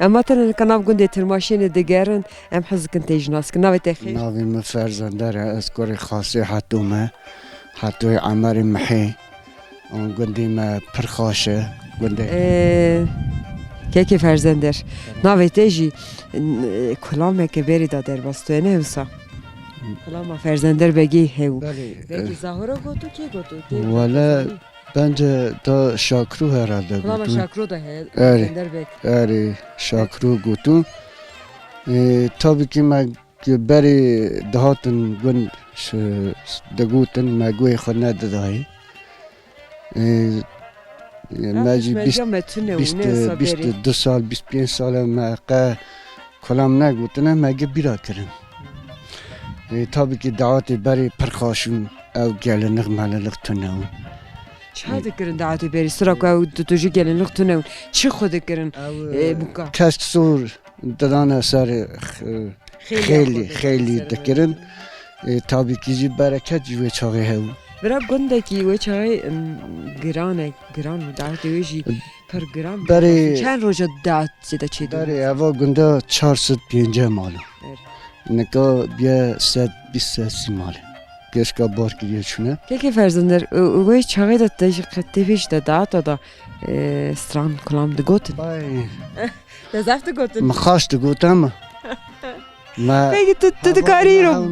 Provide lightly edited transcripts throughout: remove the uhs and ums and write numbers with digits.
اما تن کنام گنده ترماشین دیگرن ام حز کن تیجناس کناوی تخیر ناوی مفرزندر از کار خاصی حتومه حتوی عمر محی اون گندی ما پرخاشه گنده که فرزندر ناوی تیجی کلامه که بری دادر باستوه نه وسا کلام فرزندر بگی هیو بگی زهورا گوتو کی گوتو ولی bence da şakru herhalde. Kulağıma şakru da he. Evet, şakru gutu. Tabii ki ben beri dahatın gün degutun meguy xana da dahi. Maci 22 sal 25 sal meqa kalam ne gutuna mege bira kirin. Tabii ki dahatı beri perxaşun ev gelinik melelik tunav. چه دکرن دعوتی بری سراغ و دوجی گلن لختونه چه خود دکرن بکا کست سور دادن سر خیلی دکرن تابی کیجی برکت جوی چاقی هاو برای گنده کی و چاقی گران دعوتی ویجی پر گران چند روزا دعوت زیده چی دو برای اوا گنده 450 مالو نکا بیا 120 ماله Keşke bor gidiyor şuna. Peki Ferzender, o çağı da tefeş de dağıt da stran kulam de goten. Bay. Tezafte goten. Mxaş de goten mi? Peki tu kariro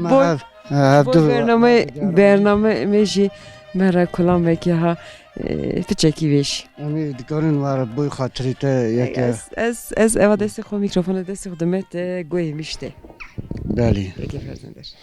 bu bername meji mera kulam veki ha piçeki veş. Onu dikarın var bu hatırite yeke. Ez eva desi xo mikrofonu desi xdemet goymişti. Bəli. Peki Ferzender.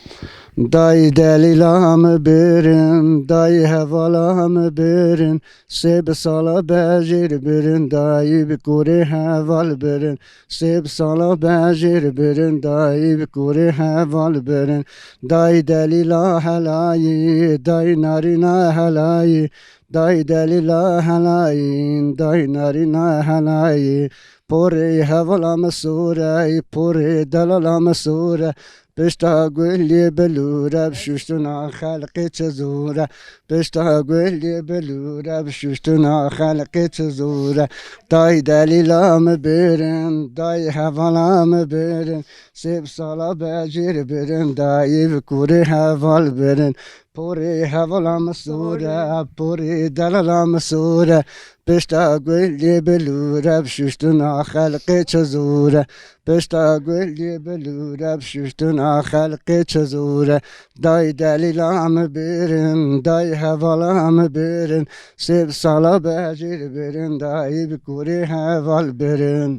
Dayı delilamı birin, dayı hevalamı birin, seb sala bejir birin, dayı bir kuri heval birin, seb sala bejir birin, dayı bir kuri heval birin, dayı delila helayi, dayı narina helayi, dayı delila helayi, dayı narina helayi, puri hevalamı sure, puri delalamı sure, بشتا قولي بلورة بشوشتنا خلقي تزورة بشتا قولي بلورة بشوشتنا خلقي تزورة داي دليلا مبرن داي حفالا مبرن سيب صالا بجير برن داي بكوري حفال برن پوری حوالا مسوره پوری دلالا مسوره بشتا قولي بلورة بشوشتنا خلقي تزورة بشتا قولي بلورة بشوشتنا خلقي تزورة داي دليلا مبرن داي حوالا مبرن سيب صالا بجير برن داي بكوري حوال برن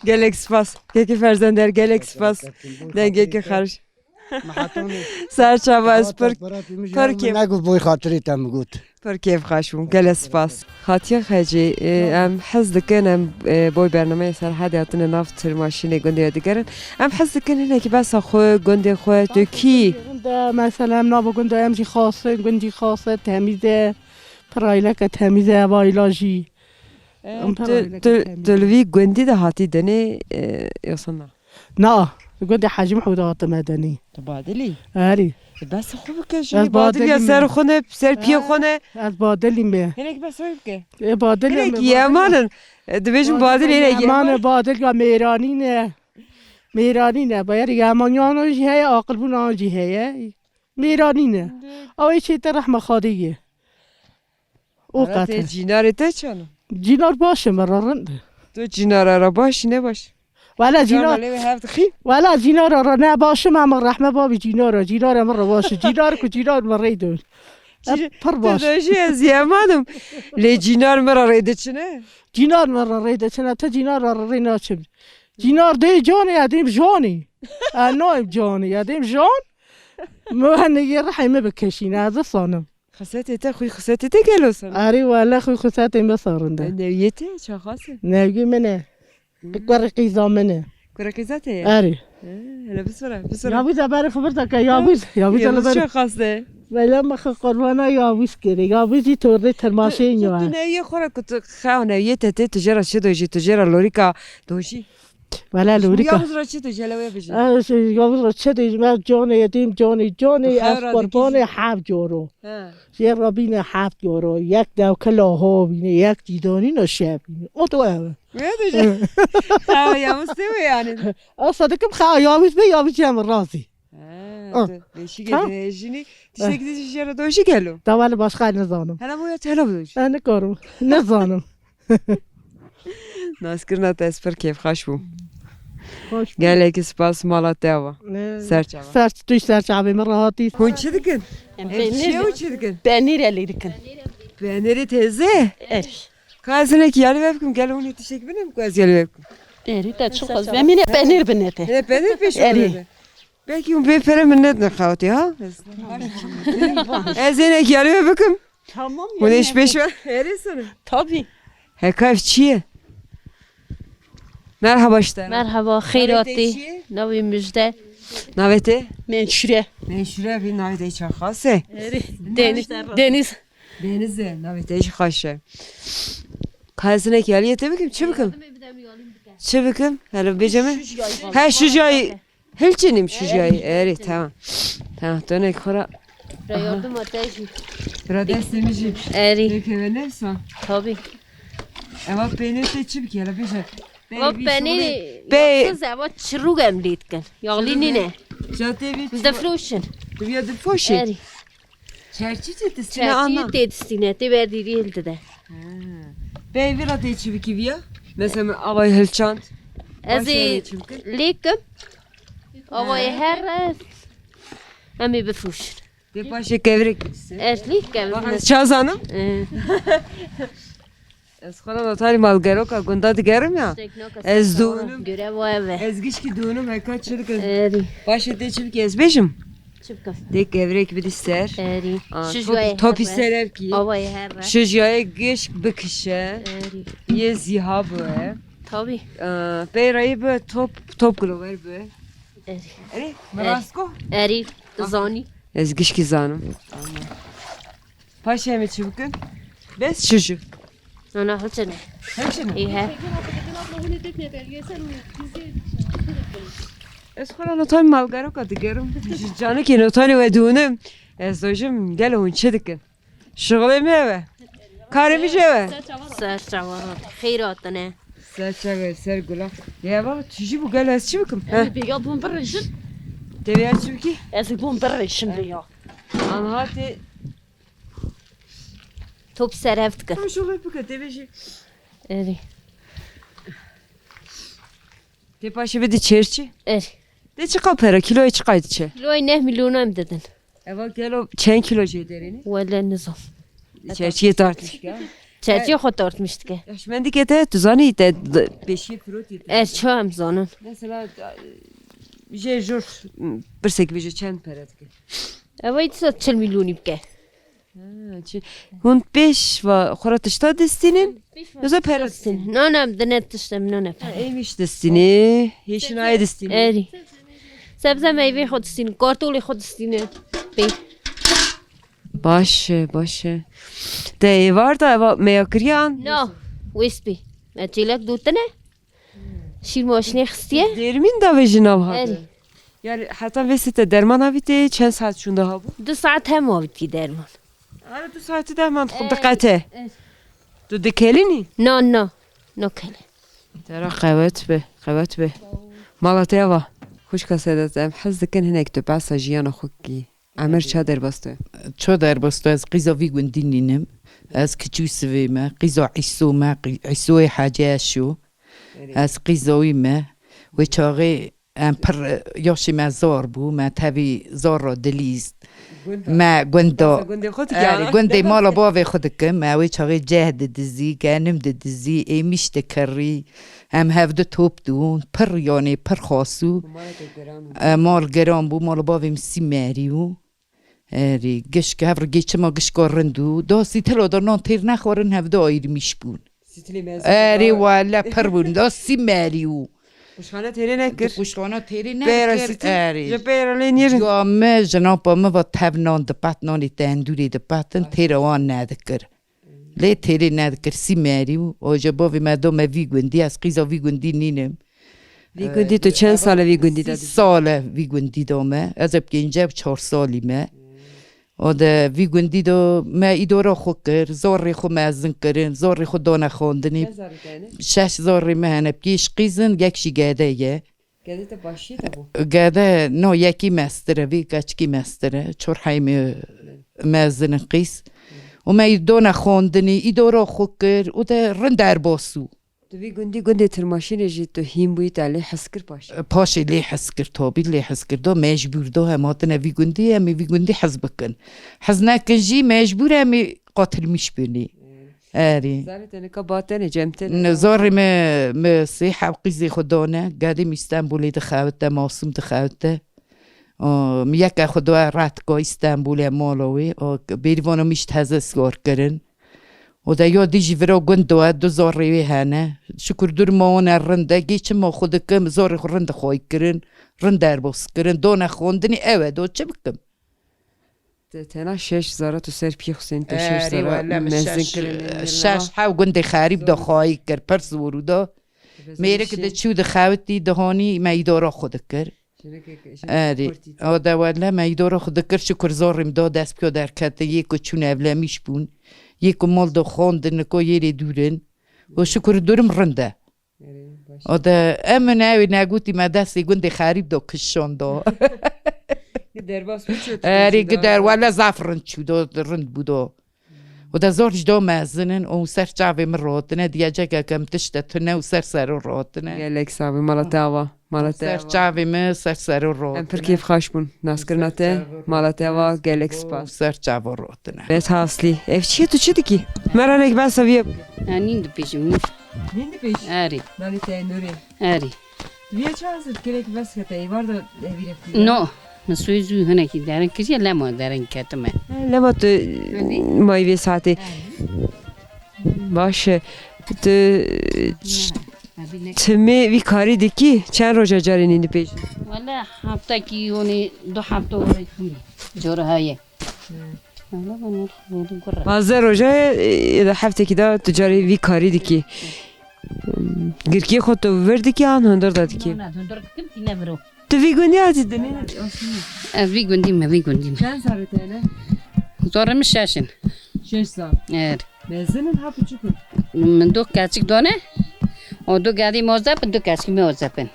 Gelek spas. Keki Ferzender gelek spas. Dengeki karış. سرچاوه از پر کیف نگو بوی خاطری تم گوت پر کیف خاشم گل سپاس خاطی خجی ام حس دکن ام بوی برنامه سرحد یاتن نفت ماشین گنده دیگرن ام حس دکن اینه که بس خو گنده خو تو کی مثلا ناب گنده ام جی خاصه گندی خاصه تمیزه پرایله که تمیزه وایلاجی دلوی گندی ده هاتی دنی یاسنا نه گنده حجم حودات مدنی تبادلی آری بس خوب که شی بادلی یا سر خونه سر پی خونه از بادلی می هنگ بس خوب که بادلی هنگ یمانن دویشم بادلی هنگ یمان بادل یا میرانی نه باید یمانیانو جیه عاقل بون آنجیه میرانی نه آوی چی تر رحمه خادیه او قطعه جینار تا چانو جینار باشه مرارند تو جینار را باش نباش ولا جینار را نباشه من رحمه بابی جینار من را باشه جینار مریدون پر باش تداشی از یمانم لی جینار مرا ریده چنه جینار مرا ریده چنه تا جینار را رینا چم جینار دی جانی یادیم جانی نایم جانی یادیم جان مهنگی رحمه بکشین از صانم خساتی تا خوی خساتی تا گلوسن آری والا خوی خساتی مسارنده نویته چه خاصه نوی منه بکرقیزا منه کرقیزاته آری هلا بسرعه یابوز برای خبرت که یابوز چه خاصه ولی مخ قربانا یابوز کردی یابوزی تورده ترماشه اینو تو نه یه خوره که تو خواهنه یه تته تجارت شده جی تجارت لوریکا دوشی ولا لوريكا Yavuz Raçı da jeleve yapacağım. يوز رشد ما جوني يديم جوني خير هذا قرباني حاب جورو He. يا ربينا حاب جورو يك داو كلا هو بيني يك جيداني نشاب او تو Ne diyeceğim? Ha Yavuz değil mi yani? اصدقكم خا ياوز بي ياوز جام راسي Değişik Ha? edeceğini. Dişe gidişi şere doşu geliyor. دوال başka ne zanım Hele bu ya hele bu doşu. انا كارم ne zanım Naskırına tesper keyif hoş bu. hoş Gelek spas Malatya. Serçava. serç tuy serç abi merahati Hunçu dikin. Hemşire hunçu dikin. peynir elidikin Beğeniri teyze. Kazine ki yalı vepkim. Gel onu yetişecek benim kaz yalı vepkim. eri de çok az ve mine peynir binete Hele benim peşim. Eri. Belki un beyfere minnet ne kavati ha? Ezine ki yalı vepkim. tamam Bu ne iş beş var? Eri sana. tabii Hekayf çiye. Merhaba işte. Merhaba, خیراتی نوی مجده Navete. menşure Ne şuraya bir navete hiç akası. deniz Denize navete hiç akası. Kazine ki yalı yete bakayım. Çıbıkım. Çıbıkım. Hele beceme. Ha şu cayı. Hilçinim şu cayı. Eri tamam. Tamam dönek kora. yardım ateşi. Burada semiji. Eri, Peki ve neyse. tabii. Ama peynir de çıbık yalı becer. و بنی Bey. یاکس اوا چروگ هم لید کن یاغلی نینه Cadde bir bizde froşun bir de foşi. eri Çerçi çetesine anlam. çerçeği tedistine te verdiği hilde de Bey bir adı çıbık gibi ya. Mesela avay hilçant. ezi likim avayı her hemi befroşun De başa gevrek gitsin. erlik Bakın hem çazanım. Ez xana notari malgeroka gunda digerim ya. Ez doğunum. görev o eve Ez ki doğunum heka çırık. eri Başa de çıbık ez beşim. çıpkaf De gevrek bir ister. eri Top ister ki. avayı her Şujaya geç bıkışa. eri Ye ziha bu. tabii Beyrayı bu top glover bu. eri Eri marasko. eri zani Ez ki zanım. Paşa mı çıbıkın? Bes çocuk. ana hıçını Hemşire. iyi Ez xana notari malgeroka digerim. Canı ki notari ve doğunum. Ez dojum gel on çedikin. Şuğulemi eve. Karemi eve. serçavarat خیراتنه Serçe ve sergula. Ya bak tüjü bu gel ez çıbıkım. بیا بون برشن Devi aç çıbıki. از بون برشن بیا Anhati. top sereft kın Ama şöyle bıkı devi. eri De paşa bir de çerçi. eri De çıkal pera kiloya çıkaydı çe. لوی نه میلیون هم دادن Eva gel o çen kilo cederini. ولی نظام Çerçiye tartış ya. چرچی خود تارتmıştı ki Yaşmendi kete tuzani de beşi fruit yedi. erçi هم زانن Mesela je jur birsek bir çen pera ki. اما ایت 40 میلیونی بکه Hun 5 ve xoratışta destinin. Yoza pera destinin. نه نه دنه تشتم نه نه Eymiş destini. Yeşin ay destini. اری سبزه میوه خود استین کارتولی خود استینه بی Başı. De var da eva meyakriyan. نه ویس بی مچیلک دوتنه شیر ماشینی خستیه Dermin da ve jinav اری hadı. Yani hatta vesite derman avite çen saat şunda ha bu. 2 ساعت هم آبید کی درمان Ara 2 saati derman dikkate. Du dikelini. نه نه نه کله Tera qavet be. Malatya va. Hoş kasedet em hazdikin hinek tu basa jiyana xukki. Amer çadır bastı. چو در بستو از قیزا وی گوندینینم از کچوی سویمه قیزا عیسومه عیسوی حاجه شو از قیزاوی ما و چاقی ام پر یاشی ما زار بو ما تاوی زار را دلیست ما گوندا Günde xut آره گونده مالا باوی خودکم ما وی چاقی جهد دزی گانم دزی ایمیش دکری ام هفده توپ دون پر یعنی پر خاصو مال گرام بو مال باویم سی مریو اری گش که هفر گیچه ما گش کارندو داستی تلو در نان تیر نخورن هفده آیر میش بون اری والا پر بون داستی مریو Kuşhane teri nekir. پشتوانا تیری Beyra نکر siti. اری Je beyra len yerin. یا ما جناب ما و تبنان دبات نانی تندوری دباتن تیروان ندکر لی تیری ندکر سی مریو آجا باوی ما دو ما وی گوندی از قیزا وی گوندی نینم وی گندی تو چند ساله وی گندی دادی؟ ساله وی گندی دامه از اب گنجه 4 سالیمه و ده وی گندی دو ما ایدورا خو کر زوری خو مزن کرن زوری خو دانه خواندنی 6 زوری مهنه پیش قیزن یکشی گاده یه گدی تو باشی تا بو گاده نو یکی مستره وی کچکی مستره چور حیمی مزن قیس و ما دانه خواندنی ایدورا خو کر و ده رندر باسو تو وی گندی ترماشین جی تو هیم بوی تالی حس کر پاشی پاشی لی حس کر تابی لی حس کر دو مجبور دو هماتنا وی گندی حز بکن حز نکن جی مجبور همی قاتل میش بینی آری زارت انکا باطنه جمتن نزاری ما سیح و قیزی خدانه قدیم استانبولی دخوته ماسوم دخوته یک خدا راتگاه استانبولی مالوی بیروانو میشت هزه سوار کرن و ده یا دیجی ورا گندوه 2 زاری هنه شکر دور ما رنده گیچه ما خود کم زاری خود رنده خواهی کرن رنده ارباس کرن دانه خوندنی اوه دو چه بکم تنا 6 زاره تو سر پی حسین تو 6 زاره مزن کرن شش حاو گنده خریب دا خواهی کر پرس ورو میره که ده چو ده خوتی دهانی میدارا خود کر آری آده ولی میدارا خود کر شکر زاریم دا دست پیا در کته یکو چون اولمیش بون یکو مال دا خواندن که یری دورن و شکر دورم رنده آده امن اوی نگوتی ما دستی گنده خریب دا کشان دا درباس میشد آری که در ولی زفرن چو دا رند بودا و ده زارج دا مزنن و سر جاوی من راتنه دیگه جگه کم تشته تنه و سر راتنه گلک سابی مالتاوا سر جاوی من سر راتنه ام پر کیف خاش بون ناس کرناته مالتاوا گلک سپاس سر جاوا راتنه بس هاسلی اف چیه تو چی دکی مرانک بس وی نین پیشم نور نینده پیش آری نالی تای نوری آری وی چازد گلک بس کتا ایوار دا ویرفتی نو نسوی زوی هنه کی دارن کسی لما دارن کتمه لما تو مایوی ساعتی باشه تو تمی وی کاری دکی چند روزا جاری نینده پیش والا هفته کی اونی 2 هفته وری کنی جوره هایه والا بنور بودم کرد 12 روزا اذا هفته کی دا تجاری وی کاری دکی گرکی خود تو وردی کی آن هندر دادی کی نه دندر کم تی نبرو تو وی گندی آتی دنی وی گندیم چند سال تنه زورم شاشن 6 سال ار مزنن ها پچکو من دو کچک دانه و دو گادی موزه دو کچک موزه پن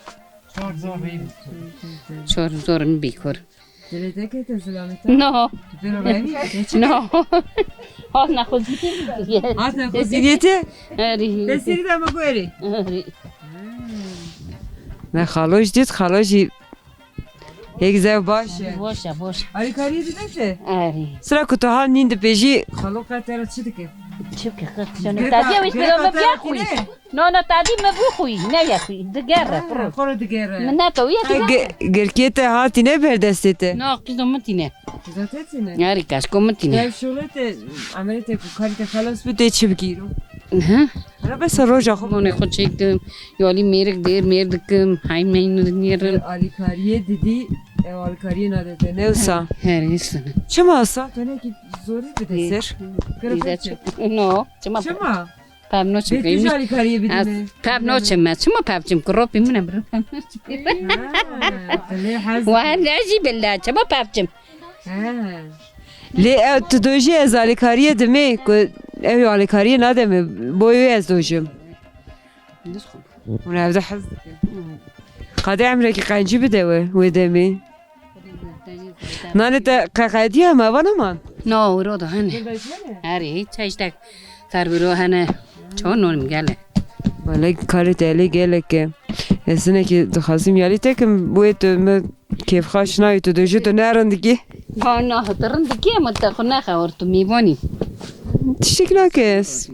چهار زورم بیکور دلته که تسلامت نه تو راوی نه ها نخوزیتی هات نخوزیتی اری بسیاری دم گویری اری نه خالوش دید خالوشی یک زو باشه باشه آری کاری دیده چه؟ اری سرا کتا ها نیند پیجی خالو قطعه چی دکه؟ چه که خودشونه تادی ویش بدم بیاخوی نه تادی مبوخوی نه یخوی دگره برو خورو دگره من نه تو یکی گرکیت هاتی نه بردستیته نه قیدومتینه زاتتی نه؟ اری کشکومتینه در شغلت عملیت کاریت خلاص بوده چی بگیرو؟ ها حالا بس روزا خوب من خود چکم یالی میردکم های میرن آلیکاریه دیدی آلیکاریه نداده نه اوسا هریسن چه ما اوسا؟ تو نه که زوری بده سر؟ نه چما پاب نو چکم بیتیش آلیکاریه بیدونه؟ پاب نو چما پاب چم کروپی منم برو وان لاجی بالله چما پاب چم لی تو دوجی از آلیکاریه دمی که اوی آلیکاریه ندمه بایوی از دوجم اون افده حز قاده عمره که قنجی بده و دمی نانه تا قاقادی هم اوانه من نه رو ده هنه اری چایش تک تر برو هنه چون نون میگله ولی کاری تالی گله که اسنه که دخواستیم یالی تکم بوی تو کیف خواهش نایی تو دوجی تو نرندگی نه ترن دیگه متخونه خورد تو میبانی تشتیک نکس